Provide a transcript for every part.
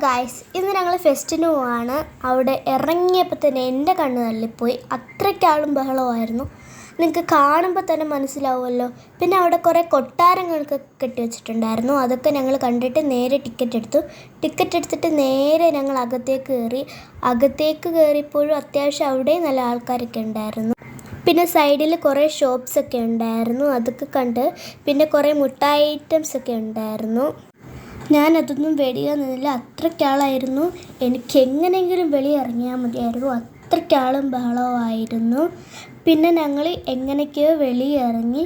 Guys, ഇന്ന് ഞങ്ങൾ ഫെസ്റ്റിന് പോവാണ്. അവിടെ ഇറങ്ങിയപ്പോൾ തന്നെ എൻ്റെ കണ്ണ് തള്ളിപ്പോയി. അത്രയ്ക്കാളും ബഹളമായിരുന്നു. നിങ്ങൾക്ക് കാണുമ്പോൾ തന്നെ മനസ്സിലാവുമല്ലോ. പിന്നെ അവിടെ കുറേ കൊട്ടാരങ്ങൾക്ക് കെട്ടി വെച്ചിട്ടുണ്ടായിരുന്നു. അതൊക്കെ ഞങ്ങൾ കണ്ടിട്ട് നേരെ ടിക്കറ്റ് എടുത്തിട്ട് നേരെ ഞങ്ങൾ അകത്തേക്ക് കയറിയപ്പോഴും അത്യാവശ്യം അവിടെയും നല്ല ആൾക്കാരൊക്കെ ഉണ്ടായിരുന്നു. പിന്നെ സൈഡിൽ കുറേ ഷോപ്സൊക്കെ ഉണ്ടായിരുന്നു. അതൊക്കെ കണ്ട് പിന്നെ കുറേ മുട്ടായി ഐറ്റംസൊക്കെ ഉണ്ടായിരുന്നു. ഞാനതൊന്നും വെടിയാൻ നിന്നില്ല. അത്രയ്ക്കാളായിരുന്നു. എനിക്ക് എങ്ങനെയെങ്കിലും വെളിയിറങ്ങിയാൽ മതിയായിരുന്നു. അത്രയ്ക്കാളും ബഹളമായിരുന്നു. പിന്നെ ഞങ്ങൾ എങ്ങനെയൊക്കെയോ വെളിയിറങ്ങി.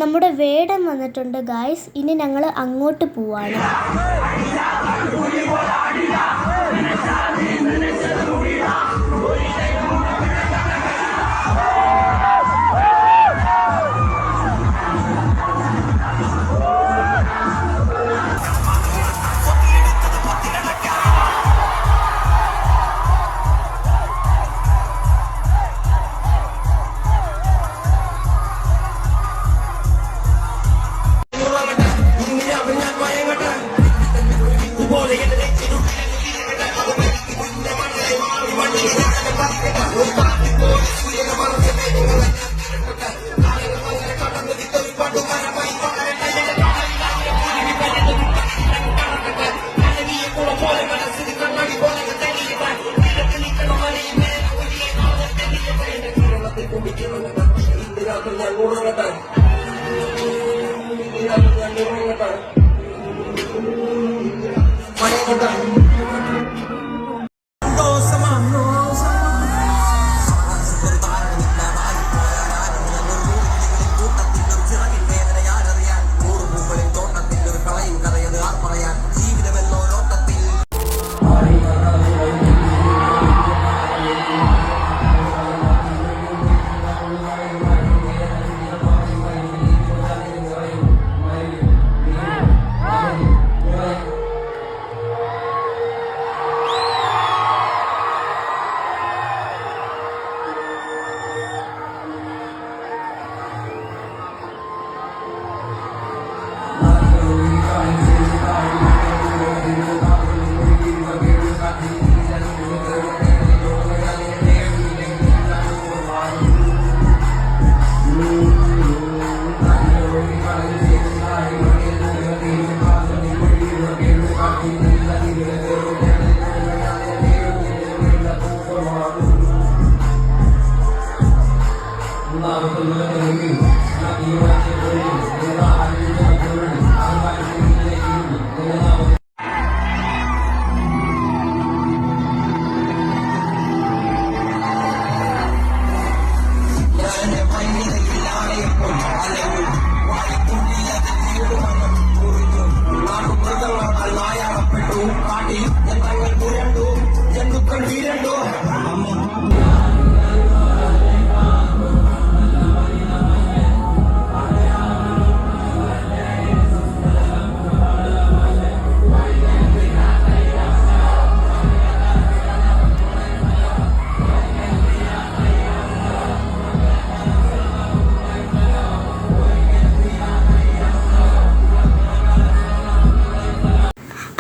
നമ്മുടെ വേടൻ വന്നിട്ടുണ്ട് ഗായ്സ്. ഇനി ഞങ്ങൾ അങ്ങോട്ട് പോവാണ്.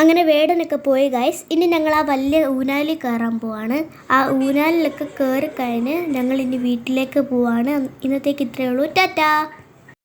അങ്ങനെ വേടനൊക്കെ പോയി ഗൈസ്. ഇനി ഞങ്ങൾ ആ വലിയ ഊനാലിൽ കയറാൻ പോവാണ്. ആ ഊനാലിലൊക്കെ കയറി കഴിഞ്ഞ് ഞങ്ങൾ ഇനി വീട്ടിലേക്ക് പോവാണ്. ഇന്നത്തേക്ക് ഇത്രയേ ഉള്ളൂ. ടാറ്റാ.